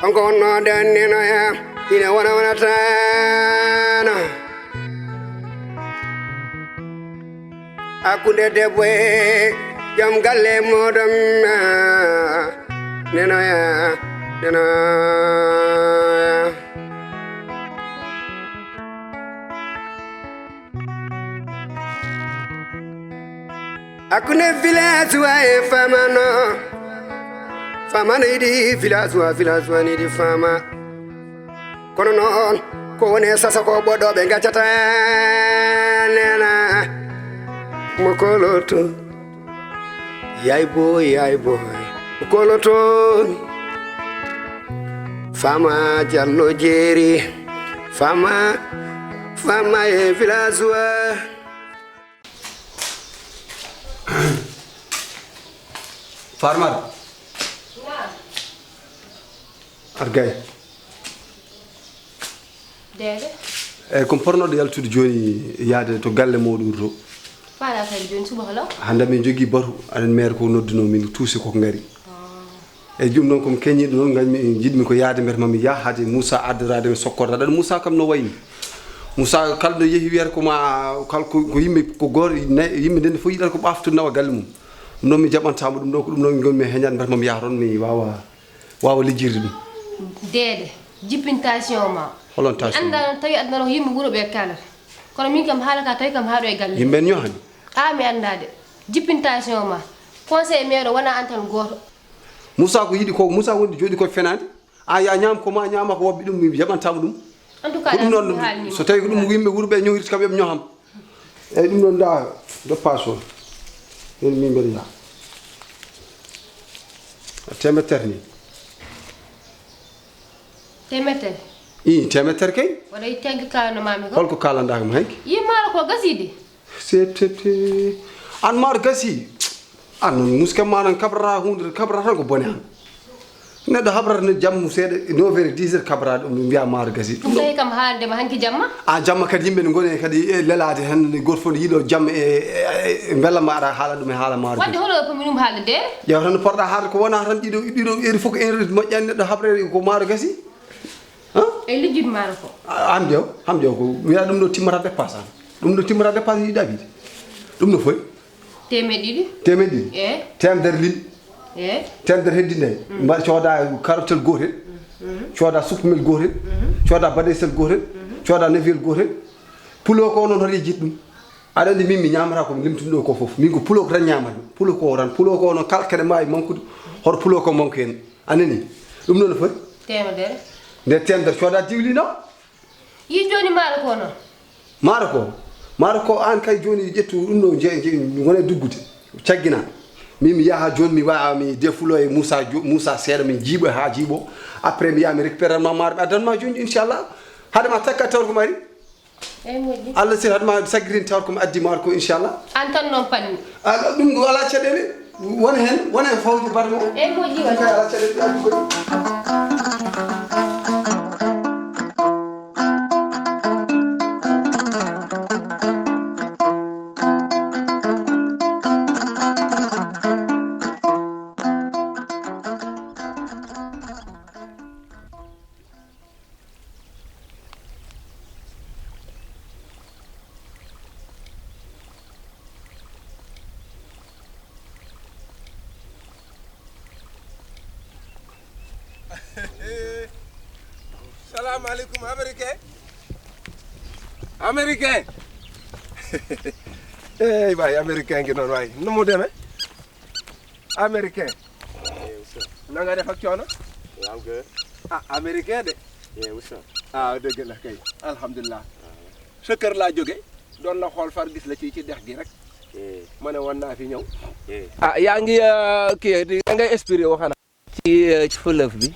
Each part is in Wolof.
Onko no danino ya ina wana tana akunde debwe jam galle modam neno ya neno akunde village wa Fama ni village wa ni di fama kono non ko woni sasa ko bodo be ngacata nena mokoloto yay boy mokoloto fama jallo jeri fama e village wa farmar argay dede ko pornodo yaltude joni yaade to galle modum to fala kay joni suba holo hande min jogi batu anen maire ko nodduno min tuusi ko ngari e jum non ko kenyido non ngami jidmi ko yaade mer mami ya hade Moussa addirade sokkorda dan Moussa kam no wayni Moussa kaldo yehi wer ko ma kalko ko yimbe ko gor yimbe den fo yidal ko baftu nawa galle mum non mi jabantamo dum do ko dum non ngol mi heñan mer mami ya ron mi wawa lijirde dum dede jippintation ma holontation anda tawi adna ro yimbe wuro be kala kono min kam halaka tawi kam haado e galle yimbe nyohani mi andade jippintation ma conseil maire wana antal goto Moussa ko yidi ko Moussa wondi jodi ko fenade ya nyam ko ma nyama ko wobbi dum mi jabantamo dum en tout cas non so tawi ko dum yimbe wuro be nyohirti kam be nyoham e dum non da do passo en mi mberi ya temeter ni temeter temeter kay wala tengi kala mami ko holko kala ndagam hanki yimara ko gasidi setete an mar gasi an muske manan kabra hunde kabra tan ko bone han neddo habrar ne jammu sede 9h10 kabra dum biya mar gasi dum tay kam haalde ma hanki jamma jamma kadi yimbe ngone kadi lelade hen gorfo yido jam e bella maada hala dum e hala mar wadde holo ko minum haalde ya tan porda haal ko wona tan dido eri foko en moƴƴan neddo habrere ko mar gasi e lijjid maro ko am jow ko wiya dum do timmata dépasse dum do timmata dépasse yi dabide dum no foy temedidi temder lin temder heddinde mbar cioda carotel gotel cioda suppumel gotel cioda badesel gotel cioda nevel gotel pulo ko non hori jiddum ada ndi mimmi nyamata ko limtudo ko fof min ko pulo ko tan nyamata pulo ko non kalkene may mankude hor pulo ko manku en anani dum non foy temeder nde temder cioda diwlino yi joni maro ko Marko an kay joni jettu dum do ngone duggude ciaggina mimi yaha joni mi waa mi defulo e Moussa seeda mi jibo ha jibo après mi ya mi récupérer ma mar adan ma joni inshallah hade ma takka tawr ko mari moji Allah sir hade ma sagrin tawr ko addi marko inshallah an tan non panni dum go ala cadele wona hen fawde barmo moji wala ala cadele addi ko Salam alaikum Américain. Hey bay Américain gi non way nu mu démé Américain. Na nga def ak coono? Waaw gë. Américain de. Woussa. Deug la kay. Alhamdulillah. Sa kër la joggé doon la xol far gis la ci dex gi rek. Mané won na fi ñew. Yaa ngi kii da ngay inspiré waxana ci fleuve bi.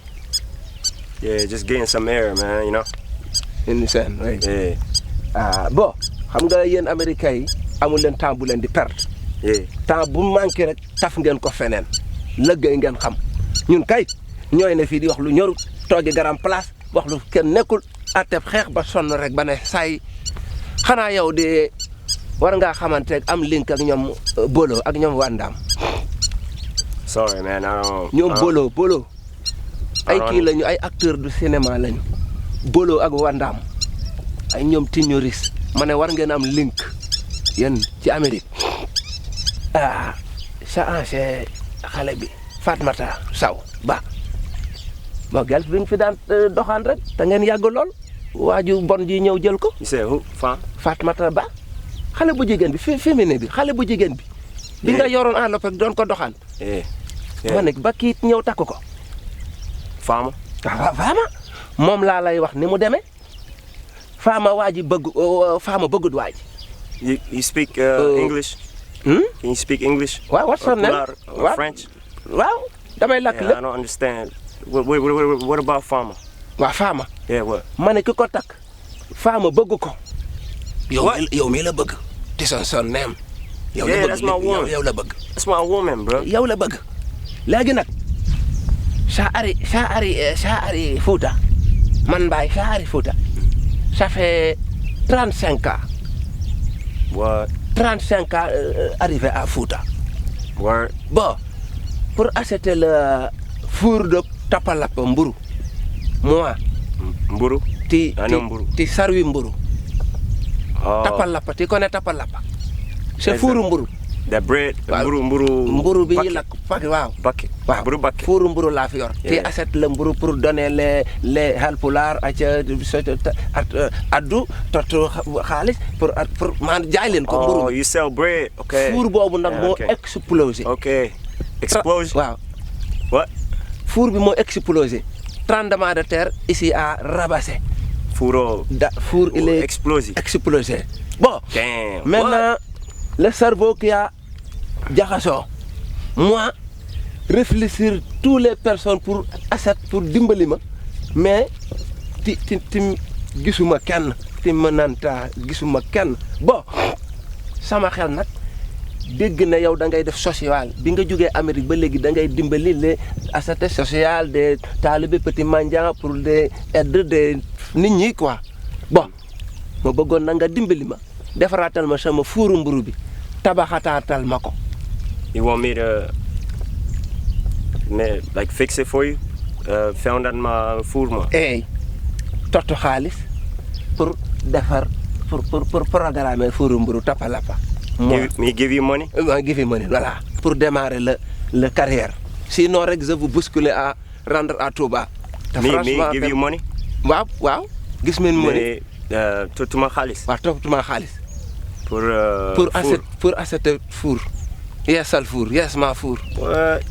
Yeah, just getting some air, man, you know. In the sun, right? Yeah. Bon, xam nga yeen américain yi amul len temps bu len di perdre. Temps bu manqué rek taf ngeen ko feneen. Leggay ngeen xam. Ñun kay ñoy ne fi di wax lu ñoru togi garam place wax lu kenn nekkul atep xex ba son rek ba ne say xana yow de war nga xamanté am link ak ñom bolo ak ñom wandam. Sorry, man. I don't. Ñom bolo. ay kii lañu ay acteur du cinéma lañu Bolo ak Wandam ay ñoom Tignoris ma ne war ngeen am link yéen ci Amérique c'est xale bi Fatmata Saw Ba moo gel bi nga fi daan doxaan rek te ngeen yàgg lool waaju bon ji ñëw jël ko You said who? Fatmata Ba xale bu jigéen bi féminin bi xale bu jigéen bi bi nga yoroon enveloppe ak doon ko doxaan ma ne ba kii ñëw takk ko Fama? Fama moom laa lay wax ni mu demee Fama waa ji bëgg Fama bëggut waa ji You speak English? Can you speak English? waaw what's her name? Or French? waaw damay lakk Yeah, lépp I don't understand. What about Fama? waaw Fama Yeah, what? ma ne ki ko takk Fama bëgg ko yow mi la bëgg ti son neem yow la Yeah, bëgg that's my woman. yow la bëgg That's my woman, bro. yow la bëgg léegi nag sa ari Fouta man Mbaye sa ari Fouta ça fait 35 ans What? 35 ans arrivé à Fouta Word? bon pour acheter le four de Tapalapa mburu moi Mburu? ti I know mburu. ti sarwi mburu Oh, Tapalapa ti connais Tapalapa c'est Yes, four sir. mburu that bread? Waaw. mburu bi ñuy lakk fak waaw Bucket. waaw Mburu bucket. four mburu laa fi yor ti Yeah. achète le mburu pour donner les halpulaar aca addu tot xaalis pour man jaay leen ko Oh, mburu you sell bread? Okay. four boobu nag Yeah, moo okay. explosé Okay. Explosion? waaw What? four bi moo explosé tremblement de terre ici à Rabassé Furo. four il est Explosif. explosé bon Damn. maintenant le cerveau qui a jaxasoo moi réfléchir toutes les personnes pour asset pour dimbali ma mais ti gisuma kenn ti mënanta gisuma kenn bon sama xel nag dégg na yow da ngay def social bi nga jógee Amérique ba léegi da ngay dimbali les assiettes sociales des talibé petits mendiants pour des aides des nit ñi quoi bon ma bëggoon na nga dimbali ma defaraatal ma sama fuuru mburu bi tabaxataatal ma ko You want me to like fix it for you? Found that my food ma. eey tottu xaalis pour defar pour programmer fuuru mburu Tapalapa Give you money? give you money voilà pour démarrer le carrière sinon rek je vous bousculer à rendre à Touba te Me give you money? waaw gis men money To my xaalis. waaw toppatuma xaalis Pour acheter four yeesal four yes ma four What?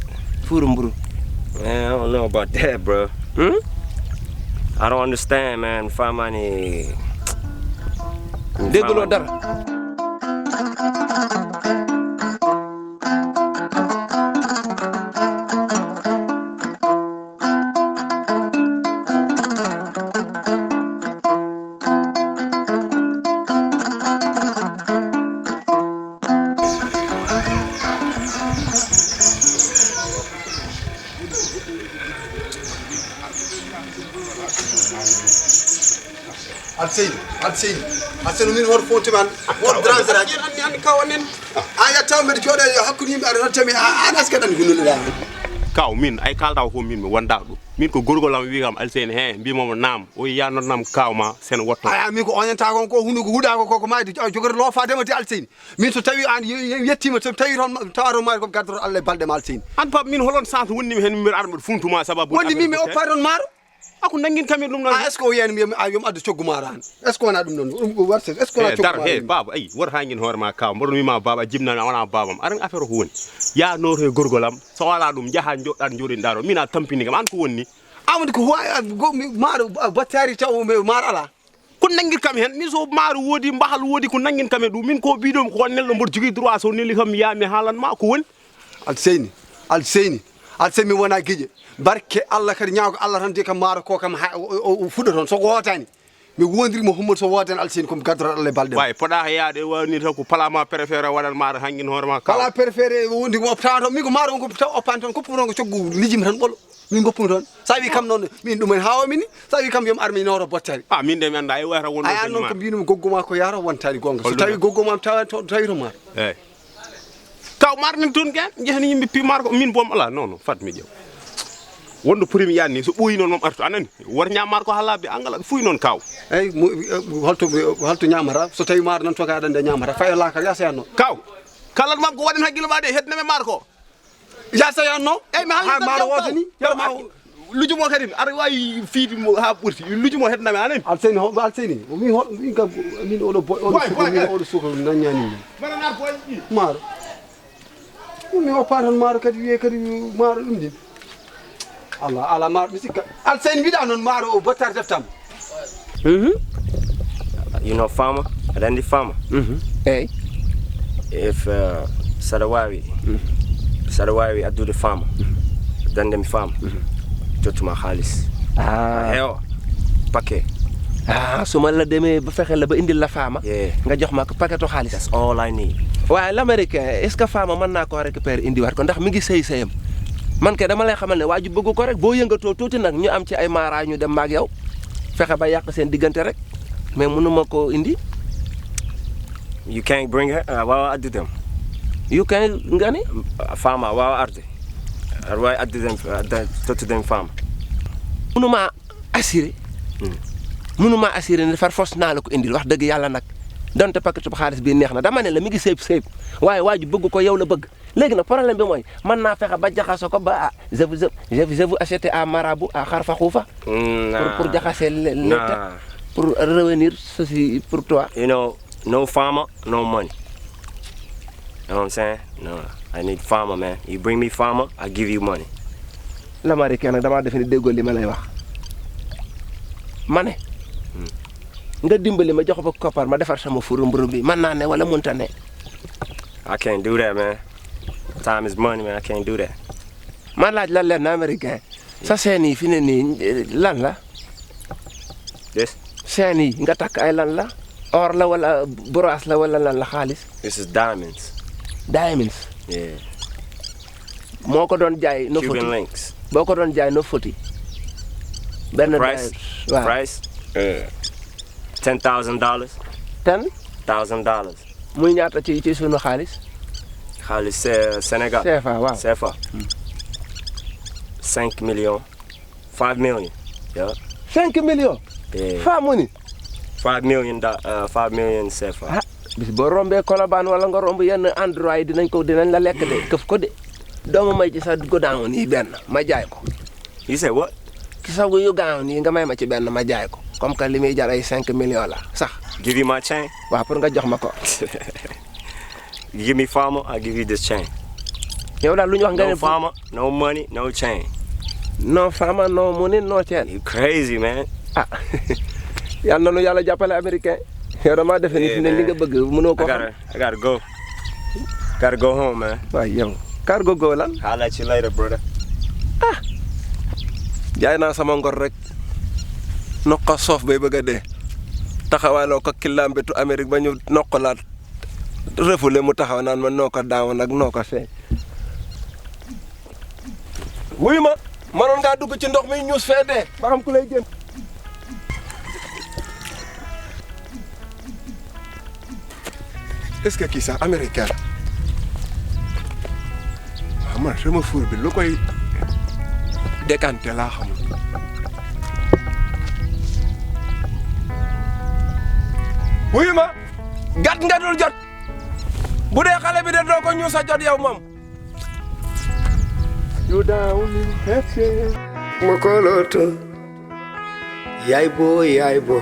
four mburu Man, I don't know about that, bro. I don't understand, man. Famani. dégguloo dara Alseyni min hoto fonti man won dranseraji andi kawanen a yattaw mbeɗa jooɗo hakkude yimɓe aɗa nottami an aska ɗan gunnuɗoɗa kaw min ay kaltaw ko min mi wonda ɗum min ko gorgolam wi kam Alseyni he mbimomo naam o yannotnam kawma sen wotto aya min ko oñanta kon ko hunde ko huuɗako koko mayde jogori loofadema de Alseyni min so tawi an yettima so tawi toon tawato maari komi gardoro Allah e balɗe ma Alseyni an pap min holon sens wonnimi hen mbiɗa aɗa mbaɗa funtuma sababu wonni min mi oppani toon maaro ako nanguin kamen ɗum noon est ce que o wiyani yomi addu coggu maaro an est ce que wona ɗum noon ɗum warta est ce que wona coggu dar maaro he baba ayi woto hangin hoorema kaw mboɗo wima baba jimnami a wona babam aɗa affaire ko woni ya noto e gorgolam so wala ɗum jaaha joɗɗa joɗinɗa ɗo min a tampini kam an ko wonni awde ko maaro battari taw maaro ala ko nanguir kam hen min so maaro woodi mbahal woodi ko nanguin kam e ɗum min ko ɓiɗom ko nelɗo mboɗo jogui droit so nelli kam mi yaha mi haalanma ko woni Alseyni mi wona guiƴe barke Allah kadi ñaago Allah tan de kam maaro ko kam o fuɗɗo toon so wootani mi wondirimo hummoto so wootani Alseyni komi gaddoro Allah e balɗe way poɗa yaade e wawni tan ko palama préféré waɗan maaro hanguin hoorema kala préféré wondi ko optama toon min ko maaro on ko taw oppani toon koppumi toon ko coggu lijimi tan ɓolo min goppumi toon sa wi kam noon min ɗumen hawami ni sa wi kam yomi armi noto bottari min de mi anda e wayata wonɗo aya noon ko mbinumi goggoma ko yaro wontani gonga so tawi goggoma tawi to maaro eyyi kaw marnen toon gen jehani yimɓe pi maaro ko min boom ala non fat mi ƴew wonno primi yanni so ɓooyi noon mom artu anani war ñammar ko halaɓe angala fuy noon kaw eyyi holto ñamata so tawi maaro nan tokaɗa nde ñamata fayo lakal ya seyanno kaw kalat mam ko waɗen haqqille ma de hedneme maaro ko ya seyanno eyyi mi ha maaro wotani lujumo kadi aɗa wawi fiide ha ɓurti lujumo hedname anani alseyni min kam min oɗo suka daññani min maaro mi oppa tan maaro kadi wiye kadi maaro ɗum ɗin ala maaro mi sikka alseyni mbiɗa noon maaro o battare deftam You know farmer aɗa andi farmer eyyi if saɗa wawi addude farmer dandemi farmer jottuma haalis heewa paquet su ma la demee ba fexe la ba indil la faama Yeah. nga jox ma ko paquetu xaalis that's all I need waaye l'américain est-ce que faama mën naa koo récupérer indiwaat ko ndax mi ngi sëy sëyam man kay dama lay xamal ne waa ji bëgg ko rek boo yëngatoo tuuti nag ñu am ci ay maara ñu dem maag yow fexe ba yàq seen diggante rek mais mënuma koo indi you can't bring her wawa addude dem yu kay nga ni farmer wawa arde aɗa wawi addude dem tottudem farmer mënuma assuré mënuma assuré ne far fos naa la ko indil wax dëgg yàlla nag donte paquetu xaalis bi neex na dama ne la mi ngi sëyb waaye waa ji bëgg ko yow la bëgg léegi nag problème bi mooy mën naa fexe ba jaxase ko ba je vous acheter à marabout à xarfa xuufa pour jaxase les têtes pour revenir ceci pour toi you know no farmer no money you know what I'm saying no I need farmer man you bring me farmer I give you money l'américain nag damaa defe ni déggoo li ma lay wax ma ne nga dimbali ma jox ko koppar ma defar sama furu mburu bi mën naa ne wala mënta ne I can't do that man time is money man I can't do that ma laaj lan leen na américain sa seen yi fi ne nii lan la this seen yi nga takk ay lan la or la wala brosse la wala lan la xaalis this is diamonds diamonds yeah moo ko doon jaay no Cuban foti links boo ko doon jaay no foti benn price waaw price $10,000 $10,000 muy ñaata ci sunu xaalis xaalis Sénégal CFA waaw CFA 5 millions 5 million yeah 5 millions yeah faa mu ni 5 million CFA bis boo rombee Colobane wala nga romb yenn endroit yi dinañ la lekk de këf ko de doomu may ci sa godown nii benn ma jaay ko you say what ci sa yu godown nii nga may ma ci benn ma jaay ko comme que li muy jar ay 5 millions la sax give you my chain waaw pour nga jox ma ko you give me farmer I give you this chain yow daal lu ñu wax nga ne no farmer no money no chain no farmer no money no chain you crazy man yal na nu yàlla jàppale américain yow dama defe ni fi ne li nga bëgg mënoo ko xam I gotta go home man waaw yow cargo go lan I'll let you later brother jaay naa sama ngor rek noqa soof bay bëgg a dee taxawaaloo ko kilambetu Amérique ba ñu noqalaat refoulé mu taxaw naan ma noo ko daawoon ak noo ko feeñ wuyu ma mënoon ngaa dugg ci ndox mi ñuus fee dee ba xam ku lay jëm est-ce que kii sax américain waaw man sama fuur bi lu koy décanté laa xamul wuyu ma gat nga dul jot bu dee xale bi de doo ko ñuus a jot yow moom yu daaw li xefe mo koloto yaay boy mo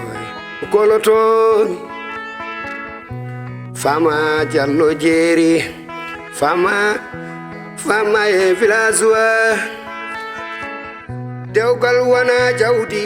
koloto fama jallo jeeri fama e village wa dewgal wana jawdi